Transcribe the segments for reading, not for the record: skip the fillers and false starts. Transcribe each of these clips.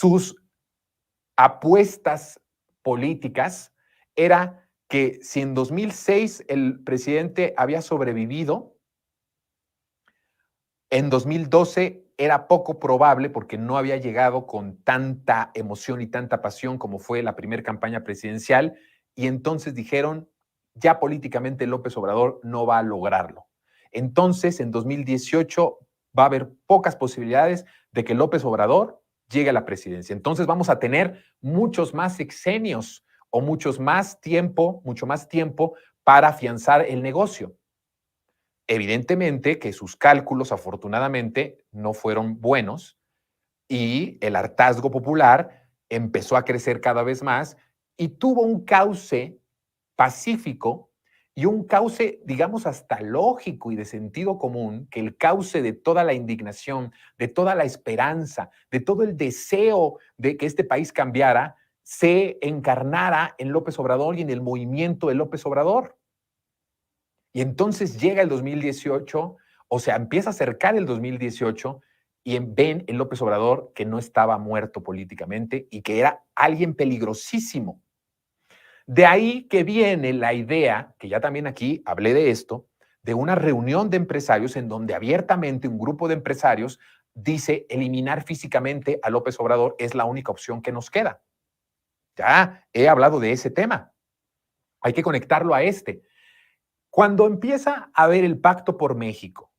sus apuestas políticas era que si en 2006 el presidente había sobrevivido, en 2012 era poco probable porque no había llegado con tanta emoción y tanta pasión como fue la primera campaña presidencial, y entonces dijeron, ya políticamente López Obrador no va a lograrlo. Entonces, en 2018 va a haber pocas posibilidades de que López Obrador llegue a la presidencia. Entonces vamos a tener muchos más sexenios o mucho más tiempo para afianzar el negocio. Evidentemente que sus cálculos, afortunadamente, no fueron buenos y el hartazgo popular empezó a crecer cada vez más y tuvo un cauce pacífico y un cauce, digamos, hasta lógico y de sentido común, que el cauce de toda la indignación, de toda la esperanza, de todo el deseo de que este país cambiara, se encarnara en López Obrador y en el movimiento de López Obrador. Y entonces llega el 2018, o sea, empieza a acercar el 2018 y ven en López Obrador que no estaba muerto políticamente y que era alguien peligrosísimo. De ahí que viene la idea, que ya también aquí hablé de esto, de una reunión de empresarios en donde abiertamente un grupo de empresarios dice eliminar físicamente a López Obrador es la única opción que nos queda. Ya he hablado de ese tema. Hay que conectarlo a este. Cuando empieza a haber el Pacto por México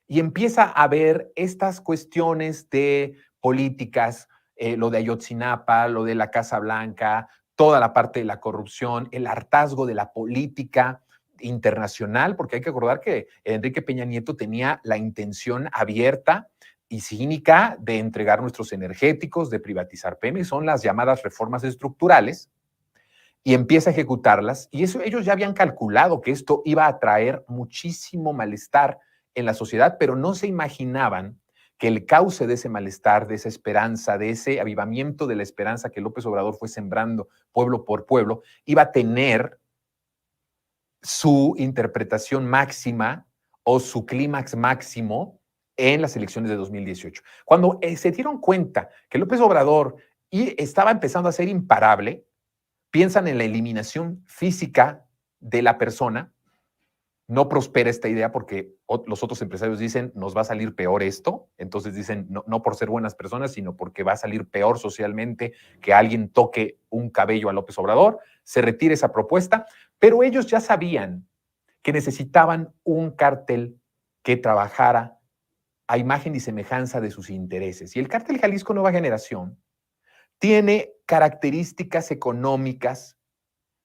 y empieza a haber estas cuestiones de políticas, lo de Ayotzinapa, lo de la Casa Blanca, toda la parte de la corrupción, el hartazgo de la política internacional, porque hay que recordar que Enrique Peña Nieto tenía la intención abierta y cínica de entregar nuestros energéticos, de privatizar Pemex, son las llamadas reformas estructurales, y empieza a ejecutarlas, y eso ellos ya habían calculado que esto iba a traer muchísimo malestar en la sociedad, pero no se imaginaban que el cauce de ese malestar, de esa esperanza, de ese avivamiento de la esperanza que López Obrador fue sembrando pueblo por pueblo, iba a tener su interpretación máxima o su clímax máximo en las elecciones de 2018. Cuando se dieron cuenta que López Obrador estaba empezando a ser imparable, piensan en la eliminación física de la persona, no prospera esta idea porque los otros empresarios dicen, nos va a salir peor esto, entonces dicen, no, no por ser buenas personas, sino porque va a salir peor socialmente que alguien toque un cabello a López Obrador, se retira esa propuesta, pero ellos ya sabían que necesitaban un cártel que trabajara a imagen y semejanza de sus intereses. Y el cártel Jalisco Nueva Generación tiene características económicas,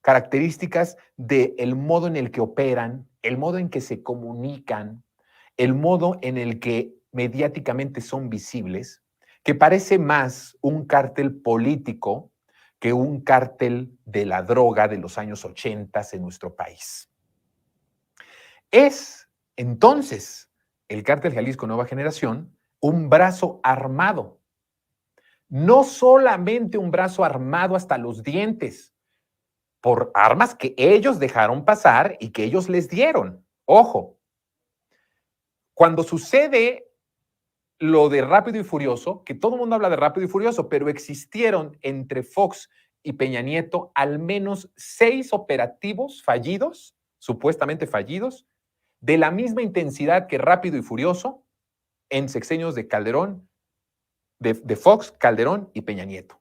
características del modo en el que operan, el modo en que se comunican, el modo en el que mediáticamente son visibles, que parece más un cártel político que un cártel de la droga de los años 80 en nuestro país. Es entonces el cártel Jalisco Nueva Generación un brazo armado, no solamente un brazo armado hasta los dientes, por armas que ellos dejaron pasar y que ellos les dieron. Ojo, cuando sucede lo de Rápido y Furioso, que todo el mundo habla de Rápido y Furioso, pero existieron entre Fox y Peña Nieto al menos 6 operativos fallidos, supuestamente fallidos, de la misma intensidad que Rápido y Furioso en sexenios de Calderón, de Fox, Calderón y Peña Nieto.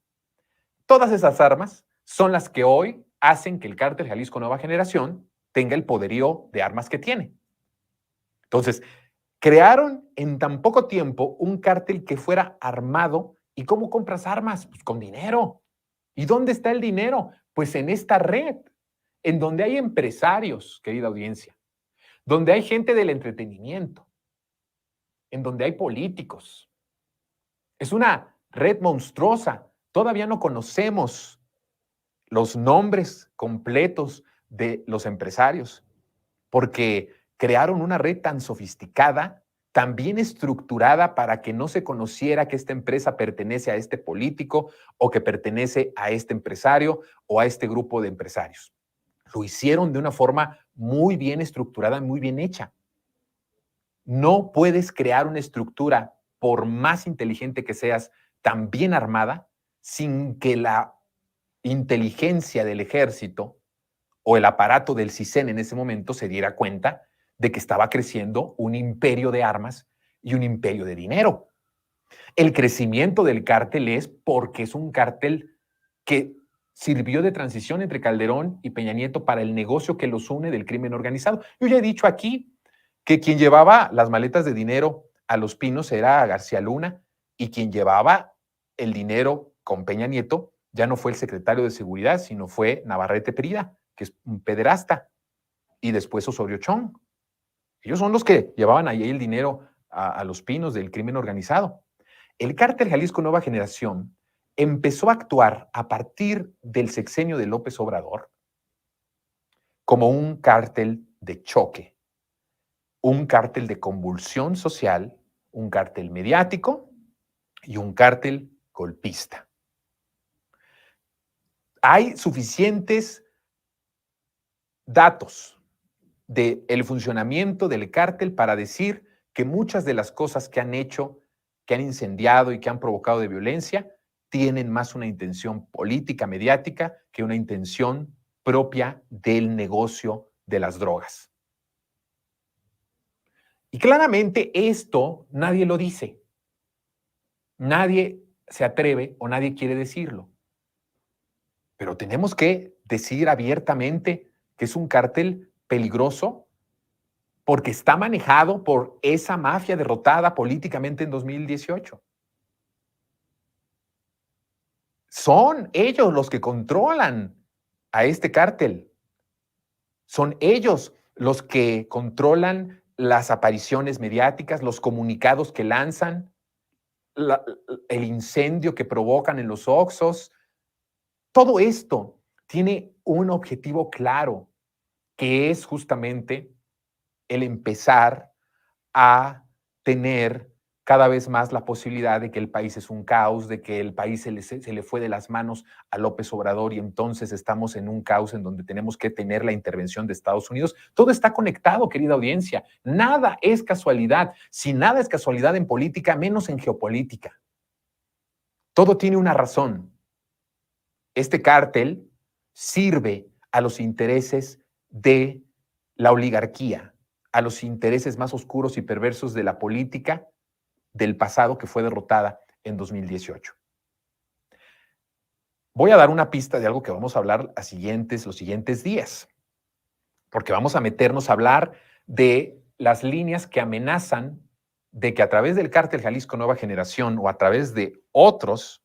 Todas esas armas son las que hoy hacen que el cártel Jalisco Nueva Generación tenga el poderío de armas que tiene. Entonces, crearon en tan poco tiempo un cártel que fuera armado. ¿Y cómo compras armas? Pues con dinero. ¿Y dónde está el dinero? Pues en esta red, en donde hay empresarios, querida audiencia, donde hay gente del entretenimiento, en donde hay políticos. Es una red monstruosa. Todavía no conocemos los nombres completos de los empresarios, porque crearon una red tan sofisticada, tan bien estructurada para que no se conociera que esta empresa pertenece a este político o que pertenece a este empresario o a este grupo de empresarios. Lo hicieron de una forma muy bien estructurada, muy bien hecha. No puedes crear una estructura, por más inteligente que seas, tan bien armada, sin que la inteligencia del ejército o el aparato del CISEN en ese momento se diera cuenta de que estaba creciendo un imperio de armas y un imperio de dinero. El crecimiento del cártel es porque es un cártel que sirvió de transición entre Calderón y Peña Nieto para el negocio que los une del crimen organizado. Yo ya he dicho aquí que quien llevaba las maletas de dinero a Los Pinos era García Luna y quien llevaba el dinero con Peña Nieto ya no fue el secretario de Seguridad, sino fue Navarrete Prida, que es un pederasta, y después Osorio Chong. Ellos son los que llevaban ahí el dinero a Los Pinos del crimen organizado. El cártel Jalisco Nueva Generación empezó a actuar a partir del sexenio de López Obrador como un cártel de choque, un cártel de convulsión social, un cártel mediático y un cártel golpista. Hay suficientes datos del funcionamiento del cártel para decir que muchas de las cosas que han hecho, que han incendiado y que han provocado de violencia, tienen más una intención política, mediática, que una intención propia del negocio de las drogas. Y claramente esto nadie lo dice. Nadie se atreve o nadie quiere decirlo. Pero tenemos que decir abiertamente que es un cártel peligroso porque está manejado por esa mafia derrotada políticamente en 2018. Son ellos los que controlan a este cártel. Son ellos los que controlan las apariciones mediáticas, los comunicados que lanzan, el incendio que provocan en los Oxxos. Todo esto tiene un objetivo claro, que es justamente el empezar a tener cada vez más la posibilidad de que el país es un caos, de que el país se le fue de las manos a López Obrador y entonces estamos en un caos en donde tenemos que tener la intervención de Estados Unidos. Todo está conectado, querida audiencia. Nada es casualidad. Si nada es casualidad en política, menos en geopolítica. Todo tiene una razón. Este cártel sirve a los intereses de la oligarquía, a los intereses más oscuros y perversos de la política del pasado que fue derrotada en 2018. Voy a dar una pista de algo que vamos a hablar los siguientes días, porque vamos a meternos a hablar de las líneas que amenazan de que a través del cártel Jalisco Nueva Generación o a través de otros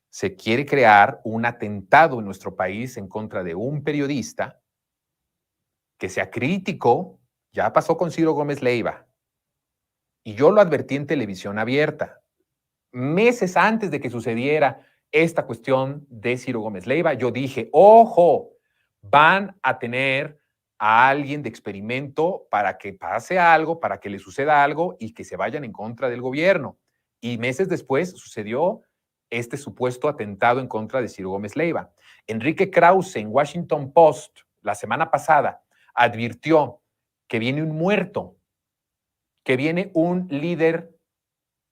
se quiere crear un atentado en nuestro país en contra de un periodista que sea crítico. Ya pasó con Ciro Gómez Leiva. Y yo lo advertí en televisión abierta. Meses antes de que sucediera esta cuestión de Ciro Gómez Leiva, yo dije, ojo, van a tener a alguien de experimento para que pase algo, para que le suceda algo y que se vayan en contra del gobierno. Y meses después sucedió este supuesto atentado en contra de Ciro Gómez Leiva. Enrique Krause en Washington Post la semana pasada advirtió que viene un muerto, que viene un líder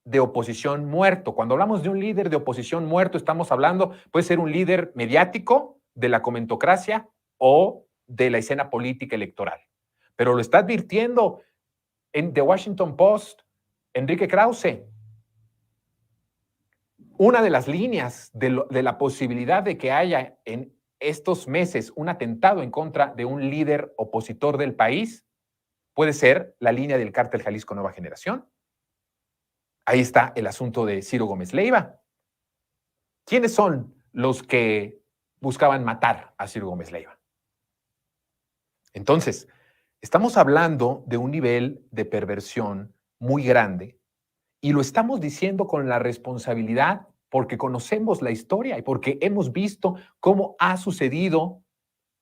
de oposición muerto. Cuando hablamos de un líder de oposición muerto, estamos hablando, puede ser un líder mediático de la comentocracia o de la escena política electoral. Pero lo está advirtiendo en The Washington Post Enrique Krause. Una de las líneas de la posibilidad de que haya en estos meses un atentado en contra de un líder opositor del país puede ser la línea del cártel Jalisco Nueva Generación. Ahí está el asunto de Ciro Gómez Leiva. ¿Quiénes son los que buscaban matar a Ciro Gómez Leiva? Entonces, estamos hablando de un nivel de perversión muy grande y lo estamos diciendo con la responsabilidad porque conocemos la historia y porque hemos visto cómo ha sucedido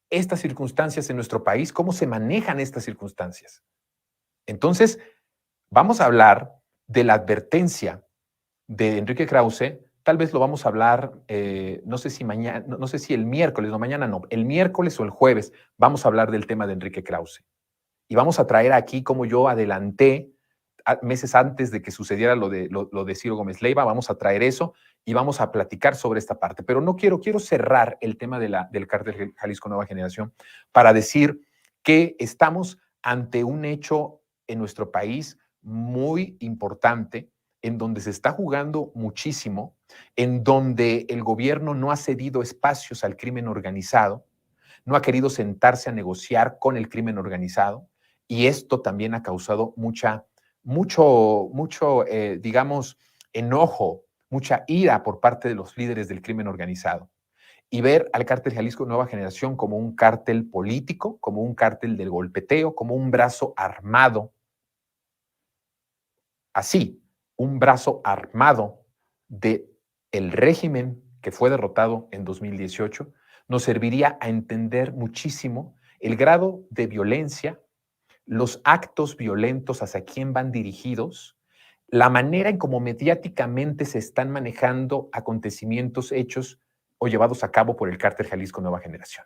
estas circunstancias en nuestro país, cómo se manejan estas circunstancias. Entonces, vamos a hablar de la advertencia de Enrique Krause. Tal vez lo vamos a hablar, no sé si mañana, no sé si el miércoles, no mañana no, el miércoles o el jueves vamos a hablar del tema de Enrique Krause. Y vamos a traer aquí, como yo adelanté meses antes de que sucediera lo de Ciro Gómez Leiva. Vamos a traer eso y vamos a platicar sobre esta parte. Pero no quiero cerrar el tema del cártel Jalisco Nueva Generación para decir que estamos ante un hecho en nuestro país muy importante, en donde se está jugando muchísimo, en donde el gobierno no ha cedido espacios al crimen organizado, no ha querido sentarse a negociar con el crimen organizado, y esto también ha causado mucho, digamos, enojo, mucha ira por parte de los líderes del crimen organizado. Y ver al cártel Jalisco Nueva Generación como un cártel político, como un cártel del golpeteo, como un brazo armado, así, un brazo armado del régimen que fue derrotado en 2018, nos serviría a entender muchísimo el grado de violencia, los actos violentos hacia quién van dirigidos, la manera en cómo mediáticamente se están manejando acontecimientos hechos o llevados a cabo por el cártel Jalisco Nueva Generación.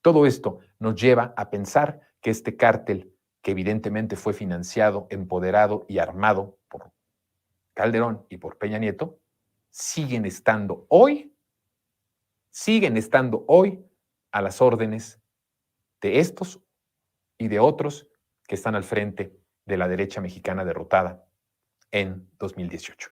Todo esto nos lleva a pensar que este cártel, que evidentemente fue financiado, empoderado y armado por Calderón y por Peña Nieto, siguen estando hoy a las órdenes de estos y de otros que están al frente de la derecha mexicana derrotada en 2018.